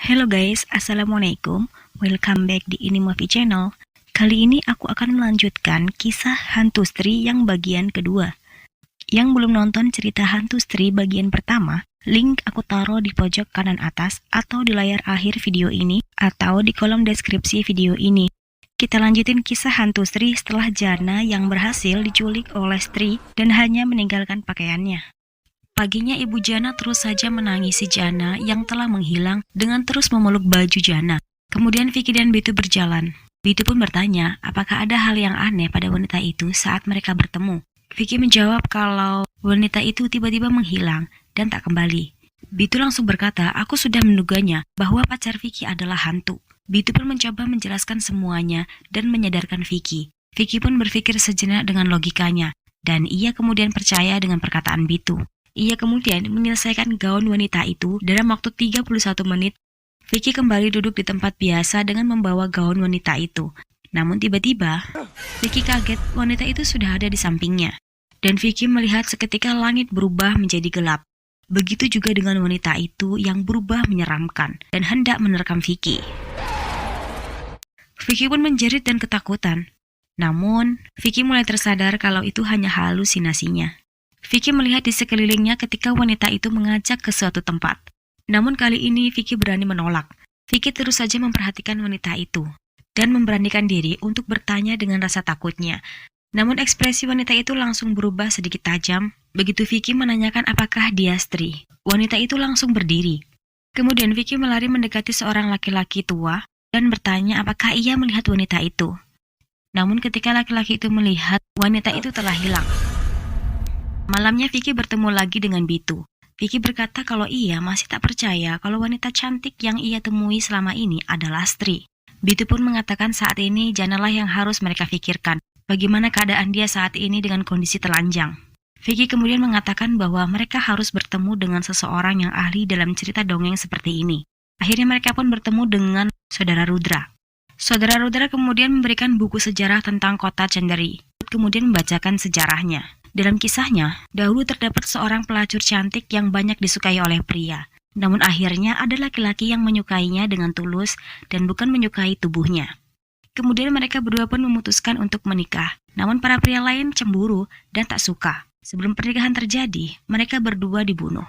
Hello guys, Assalamualaikum. Welcome back di Ini Movie Channel. Kali ini aku akan melanjutkan kisah Hantu Stri yang bagian kedua. Yang belum nonton cerita Hantu Stri bagian pertama, link aku taruh di pojok kanan atas atau di layar akhir video ini atau di kolom deskripsi video ini. Kita lanjutin kisah Hantu Stri setelah Jana yang berhasil diculik oleh Stri dan hanya meninggalkan pakaiannya. Paginya Ibu Jana terus saja menangisi Jana yang telah menghilang dengan terus memeluk baju Jana. Kemudian Vicky dan Bitu berjalan. Bitu pun bertanya apakah ada hal yang aneh pada wanita itu saat mereka bertemu. Vicky menjawab kalau wanita itu tiba-tiba menghilang dan tak kembali. Bitu langsung berkata, aku sudah menduganya bahwa pacar Vicky adalah hantu. Bitu pun mencoba menjelaskan semuanya dan menyadarkan Vicky. Vicky pun berpikir sejenak dengan logikanya dan ia kemudian percaya dengan perkataan Bitu. Ia kemudian menyelesaikan gaun wanita itu dalam waktu 31 menit. Vicky kembali duduk di tempat biasa dengan membawa gaun wanita itu. Namun tiba-tiba, Vicky kaget wanita itu sudah ada di sampingnya. Dan Vicky melihat seketika langit berubah menjadi gelap. Begitu juga dengan wanita itu yang berubah menyeramkan dan hendak menerkam Vicky. Vicky pun menjerit dan ketakutan. Namun, Vicky mulai tersadar kalau itu hanya halusinasinya. Vicky melihat di sekelilingnya ketika wanita itu mengajak ke suatu tempat. Namun kali ini Vicky berani menolak. Vicky terus saja memperhatikan wanita itu dan memberanikan diri untuk bertanya dengan rasa takutnya. Namun ekspresi wanita itu langsung berubah sedikit tajam. Begitu Vicky menanyakan apakah dia Stri, wanita itu langsung berdiri. Kemudian Vicky melari mendekati seorang laki-laki tua dan bertanya apakah ia melihat wanita itu. Namun ketika laki-laki itu melihat, wanita itu telah hilang. Malamnya Vicky bertemu lagi dengan Bitu. Vicky berkata kalau ia masih tak percaya kalau wanita cantik yang ia temui selama ini adalah Stri. Bitu pun mengatakan saat ini Janalah yang harus mereka pikirkan. Bagaimana keadaan dia saat ini dengan kondisi telanjang. Vicky kemudian mengatakan bahwa mereka harus bertemu dengan seseorang yang ahli dalam cerita dongeng seperti ini. Akhirnya mereka pun bertemu dengan Saudara Rudra. Saudara Rudra kemudian memberikan buku sejarah tentang kota Cenderi. Kemudian membacakan sejarahnya. Dalam kisahnya, dahulu terdapat seorang pelacur cantik yang banyak disukai oleh pria. Namun akhirnya ada laki-laki yang menyukainya dengan tulus dan bukan menyukai tubuhnya. Kemudian mereka berdua pun memutuskan untuk menikah. Namun para pria lain cemburu dan tak suka. Sebelum pernikahan terjadi, mereka berdua dibunuh.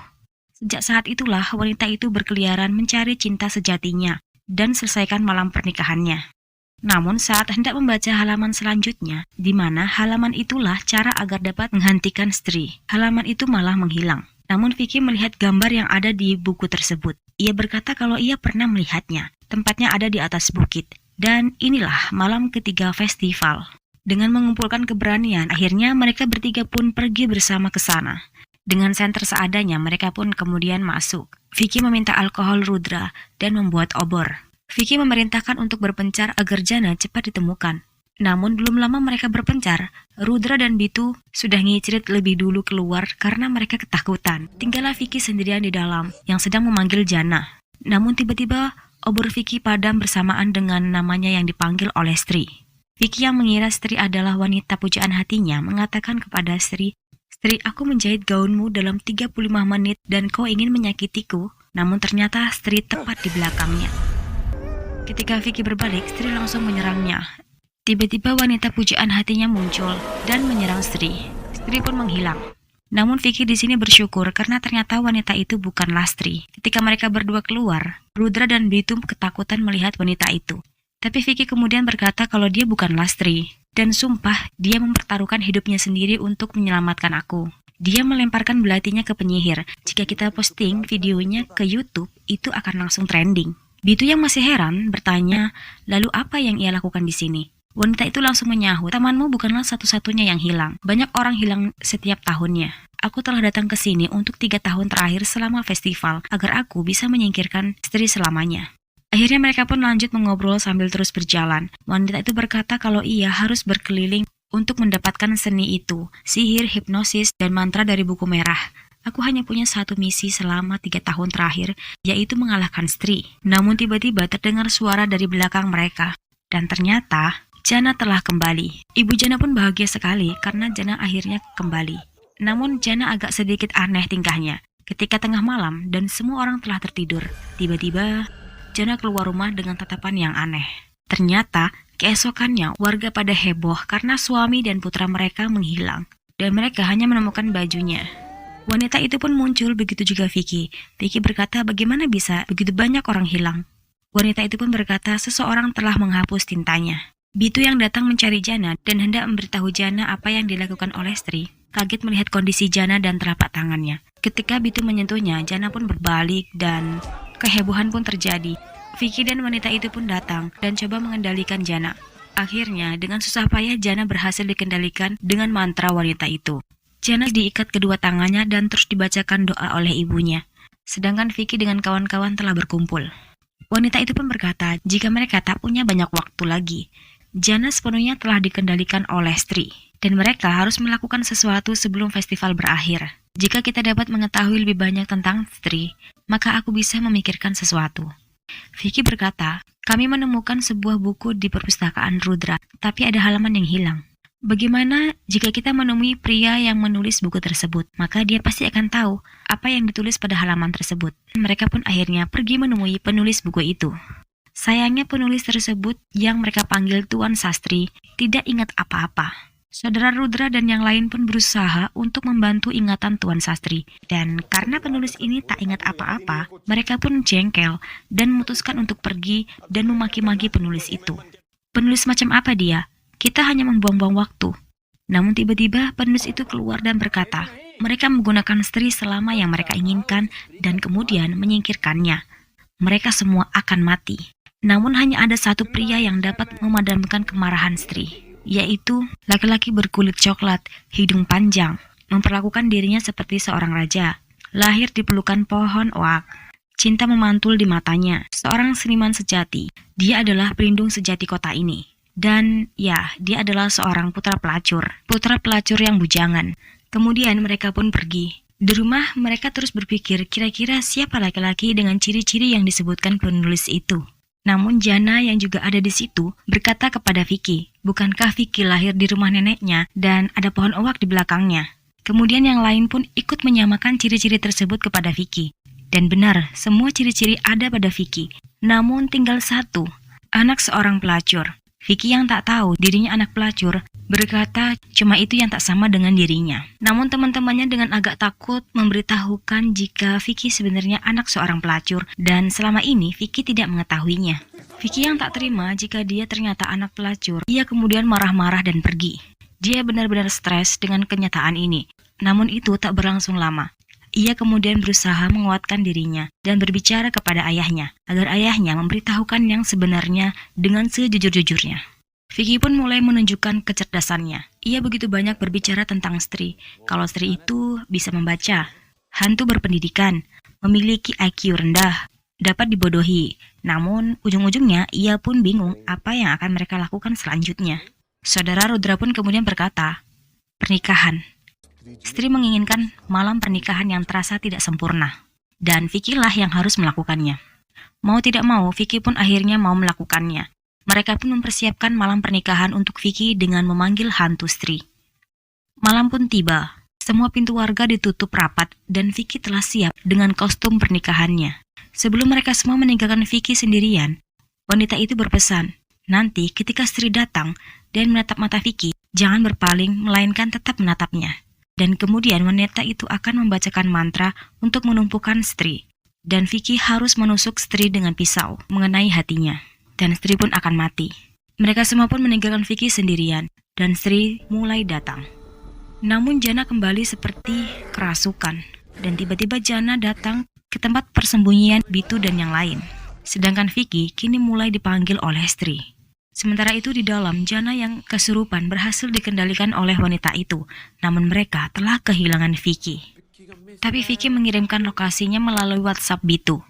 Sejak saat itulah wanita itu berkeliaran mencari cinta sejatinya dan selesaikan malam pernikahannya. Namun saat hendak membaca halaman selanjutnya, di mana halaman itulah cara agar dapat menghentikan Stri, halaman itu malah menghilang. Namun Vicky melihat gambar yang ada di buku tersebut. Ia berkata kalau ia pernah melihatnya, tempatnya ada di atas bukit. Dan inilah malam ketiga festival. Dengan mengumpulkan keberanian, akhirnya mereka bertiga pun pergi bersama ke sana. Dengan senter seadanya, mereka pun kemudian masuk. Vicky meminta alkohol Rudra dan membuat obor. Vicky memerintahkan untuk berpencar agar Jana cepat ditemukan. Namun belum lama mereka berpencar, Rudra dan Bitu sudah ngicrit lebih dulu keluar karena mereka ketakutan. Tinggallah Vicky sendirian di dalam yang sedang memanggil Jana. Namun tiba-tiba obor Vicky padam bersamaan dengan namanya yang dipanggil oleh Stri. Vicky yang mengira Stri adalah wanita pujaan hatinya mengatakan kepada Stri, Stri, aku menjahit gaunmu dalam 35 menit dan kau ingin menyakitiku. Namun ternyata Stri tepat di belakangnya. Ketika Vicky berbalik, Stri langsung menyerangnya. Tiba-tiba wanita pujaan hatinya muncul dan menyerang Stri. Stri pun menghilang. Namun Vicky di sini bersyukur karena ternyata wanita itu bukanlah Stri. Ketika mereka berdua keluar, Rudra dan Bitu ketakutan melihat wanita itu. Tapi Vicky kemudian berkata kalau dia bukanlah Stri. Dan sumpah, dia mempertaruhkan hidupnya sendiri untuk menyelamatkan aku. Dia melemparkan belatinya ke penyihir. Jika kita posting videonya ke YouTube, itu akan langsung trending. Bitu yang masih heran bertanya, lalu apa yang ia lakukan di sini? Wanita itu langsung menyahut, temanmu bukanlah satu-satunya yang hilang. Banyak orang hilang setiap tahunnya. Aku telah datang ke sini untuk 3 tahun terakhir selama festival, agar aku bisa menyingkirkan Stri selamanya. Akhirnya mereka pun lanjut mengobrol sambil terus berjalan. Wanita itu berkata kalau ia harus berkeliling untuk mendapatkan seni itu, sihir, hipnosis, dan mantra dari buku merah. Aku hanya punya satu misi selama 3 tahun terakhir, yaitu mengalahkan Stri. Namun tiba-tiba terdengar suara dari belakang mereka. Dan ternyata, Jana telah kembali. Ibu Jana pun bahagia sekali karena Jana akhirnya kembali. Namun Jana agak sedikit aneh tingkahnya. Ketika tengah malam dan semua orang telah tertidur, tiba-tiba Jana keluar rumah dengan tatapan yang aneh. Ternyata, keesokannya warga pada heboh karena suami dan putra mereka menghilang, dan mereka hanya menemukan bajunya. Wanita itu pun muncul, begitu juga Vicky. Vicky berkata, bagaimana bisa begitu banyak orang hilang? Wanita itu pun berkata, seseorang telah menghapus tintanya. Bitu yang datang mencari Jana dan hendak memberitahu Jana apa yang dilakukan oleh Sri, kaget melihat kondisi Jana dan telapak tangannya. Ketika Bitu menyentuhnya, Jana pun berbalik dan kehebohan pun terjadi. Vicky dan wanita itu pun datang dan coba mengendalikan Jana. Akhirnya, dengan susah payah Jana berhasil dikendalikan dengan mantra wanita itu. Jana diikat kedua tangannya dan terus dibacakan doa oleh ibunya. Sedangkan Vicky dengan kawan-kawan telah berkumpul. Wanita itu pun berkata, jika mereka tak punya banyak waktu lagi, Jana sepenuhnya telah dikendalikan oleh Sri, dan mereka harus melakukan sesuatu sebelum festival berakhir. Jika kita dapat mengetahui lebih banyak tentang Sri, maka aku bisa memikirkan sesuatu. Vicky berkata, kami menemukan sebuah buku di perpustakaan Rudra, tapi ada halaman yang hilang. Bagaimana jika kita menemui pria yang menulis buku tersebut? Maka dia pasti akan tahu apa yang ditulis pada halaman tersebut. Mereka pun akhirnya pergi menemui penulis buku itu. Sayangnya penulis tersebut yang mereka panggil Tuan Sastri tidak ingat apa-apa. Saudara Rudra dan yang lain pun berusaha untuk membantu ingatan Tuan Sastri. Dan karena penulis ini tak ingat apa-apa, mereka pun jengkel dan memutuskan untuk pergi dan memaki-maki penulis itu. Penulis macam apa dia? Kita hanya membuang-buang waktu. Namun tiba-tiba penulis itu keluar dan berkata, mereka menggunakan Sri selama yang mereka inginkan dan kemudian menyingkirkannya. Mereka semua akan mati. Namun hanya ada satu pria yang dapat memadamkan kemarahan Sri, yaitu laki-laki berkulit coklat, hidung panjang, memperlakukan dirinya seperti seorang raja. Lahir di pelukan pohon oak, cinta memantul di matanya, seorang seniman sejati. Dia adalah pelindung sejati kota ini. Dan ya, dia adalah seorang putra pelacur yang bujangan. Kemudian mereka pun pergi. Di rumah mereka terus berpikir kira-kira siapa laki-laki dengan ciri-ciri yang disebutkan penulis itu. Namun Jana yang juga ada di situ berkata kepada Vicky, bukankah Vicky lahir di rumah neneknya dan ada pohon oak di belakangnya? Kemudian yang lain pun ikut menyamakan ciri-ciri tersebut kepada Vicky. Dan benar, semua ciri-ciri ada pada Vicky. Namun tinggal satu, anak seorang pelacur. Vicky yang tak tahu dirinya anak pelacur berkata cuma itu yang tak sama dengan dirinya. Namun teman-temannya dengan agak takut memberitahukan jika Vicky sebenarnya anak seorang pelacur dan selama ini Vicky tidak mengetahuinya. Vicky yang tak terima jika dia ternyata anak pelacur, ia kemudian marah-marah dan pergi. Dia benar-benar stres dengan kenyataan ini. Namun itu tak berlangsung lama. Ia kemudian berusaha menguatkan dirinya dan berbicara kepada ayahnya, agar ayahnya memberitahukan yang sebenarnya dengan sejujur-jujurnya. Vicky pun mulai menunjukkan kecerdasannya. Ia begitu banyak berbicara tentang Sri, kalau Sri itu bisa membaca, hantu berpendidikan, memiliki IQ rendah, dapat dibodohi. Namun, ujung-ujungnya ia pun bingung apa yang akan mereka lakukan selanjutnya. Saudara Rudra pun kemudian berkata, pernikahan. Sri menginginkan malam pernikahan yang terasa tidak sempurna, dan Vicky lah yang harus melakukannya. Mau tidak mau, Vicky pun akhirnya mau melakukannya. Mereka pun mempersiapkan malam pernikahan untuk Vicky dengan memanggil hantu Sri. Malam pun tiba, semua pintu warga ditutup rapat dan Vicky telah siap dengan kostum pernikahannya. Sebelum mereka semua meninggalkan Vicky sendirian, wanita itu berpesan, nanti ketika Sri datang dan menatap mata Vicky, jangan berpaling melainkan tetap menatapnya. Dan kemudian wanita itu akan membacakan mantra untuk menumpukan Sri. Dan Vicky harus menusuk Sri dengan pisau mengenai hatinya. Dan Sri pun akan mati. Mereka semua pun meninggalkan Vicky sendirian. Dan Sri mulai datang. Namun Jana kembali seperti kerasukan. Dan tiba-tiba Jana datang ke tempat persembunyian Bitu dan yang lain. Sedangkan Vicky kini mulai dipanggil oleh Sri. Sementara itu di dalam, Jana yang kesurupan berhasil dikendalikan oleh wanita itu, namun mereka telah kehilangan Vicky. Tapi Vicky mengirimkan lokasinya melalui WhatsApp Bitu.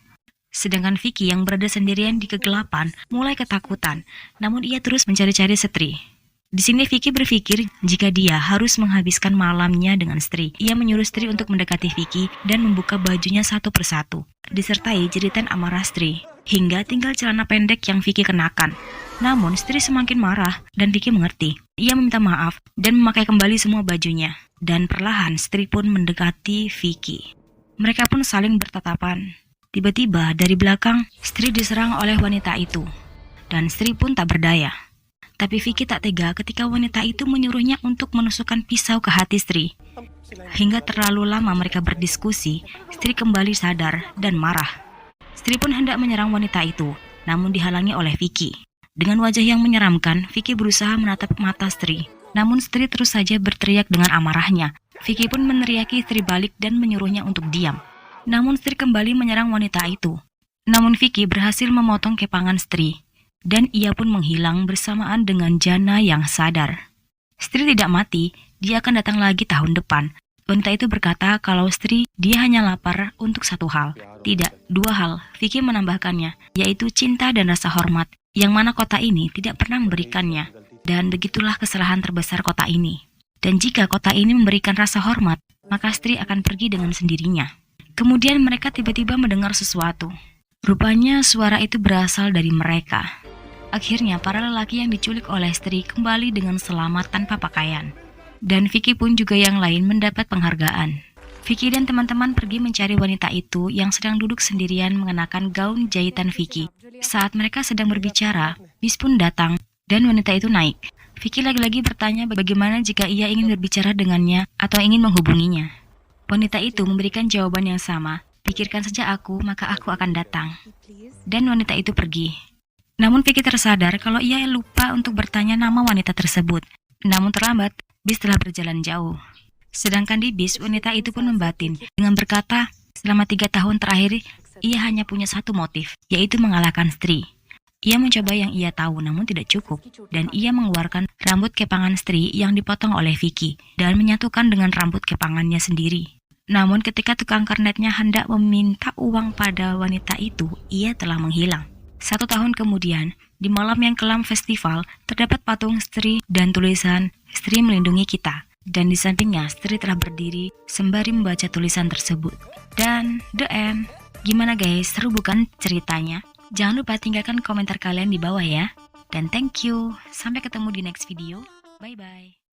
Sedangkan Vicky yang berada sendirian di kegelapan mulai ketakutan, namun ia terus mencari-cari Sri. Di sini Vicky berpikir jika dia harus menghabiskan malamnya dengan Sri. Ia menyuruh Sri untuk mendekati Vicky dan membuka bajunya satu persatu, disertai jeritan amarah Sri, hingga tinggal celana pendek yang Vicky kenakan. Namun Sri semakin marah dan Vicky mengerti. Ia meminta maaf dan memakai kembali semua bajunya. Dan perlahan Sri pun mendekati Vicky. Mereka pun saling bertatapan. Tiba-tiba dari belakang, Sri diserang oleh wanita itu. Dan Sri pun tak berdaya. Tapi Vicky tak tega ketika wanita itu menyuruhnya untuk menusukkan pisau ke hati Sri. Hingga terlalu lama mereka berdiskusi, Sri kembali sadar dan marah. Sri pun hendak menyerang wanita itu, namun dihalangi oleh Vicky. Dengan wajah yang menyeramkan, Vicky berusaha menatap mata Sri. Namun Sri terus saja berteriak dengan amarahnya. Vicky pun meneriaki Sri balik dan menyuruhnya untuk diam. Namun Sri kembali menyerang wanita itu. Namun Vicky berhasil memotong kepangan Sri. Dan ia pun menghilang bersamaan dengan Jana yang sadar. Sri tidak mati, dia akan datang lagi tahun depan. Wanita itu berkata kalau Sri dia hanya lapar untuk satu hal. Tidak, dua hal. Vicky menambahkannya, yaitu cinta dan rasa hormat, yang mana kota ini tidak pernah memberikannya. Dan begitulah kesalahan terbesar kota ini. Dan jika kota ini memberikan rasa hormat, maka Sri akan pergi dengan sendirinya. Kemudian mereka tiba-tiba mendengar sesuatu. Rupanya suara itu berasal dari mereka. Akhirnya para lelaki yang diculik oleh Sri kembali dengan selamat tanpa pakaian. Dan Vicky pun juga yang lain mendapat penghargaan. Vicky dan teman-teman pergi mencari wanita itu yang sedang duduk sendirian mengenakan gaun jahitan Vicky. Saat mereka sedang berbicara, bis pun datang dan wanita itu naik. Vicky lagi-lagi bertanya bagaimana jika ia ingin berbicara dengannya atau ingin menghubunginya. Wanita itu memberikan jawaban yang sama, pikirkan saja aku, maka aku akan datang. Dan wanita itu pergi. Namun Vicky tersadar kalau ia lupa untuk bertanya nama wanita tersebut. Namun terlambat, bis telah berjalan jauh. Sedangkan di bis, wanita itu pun membatin dengan berkata, selama 3 tahun terakhir, ia hanya punya satu motif, yaitu mengalahkan Sri. Ia mencoba yang ia tahu namun tidak cukup, dan ia mengeluarkan rambut kepangan Sri yang dipotong oleh Vicky, dan menyatukan dengan rambut kepangannya sendiri. Namun ketika tukang kernetnya hendak meminta uang pada wanita itu, ia telah menghilang. 1 tahun kemudian, di malam yang kelam festival, terdapat patung Sri dan tulisan Sri melindungi kita. Dan di sampingnya Sri telah berdiri sembari membaca tulisan tersebut. Dan the end. Gimana guys, seru bukan ceritanya? Jangan lupa tinggalkan komentar kalian di bawah ya. Dan thank you. Sampai ketemu di next video. Bye bye.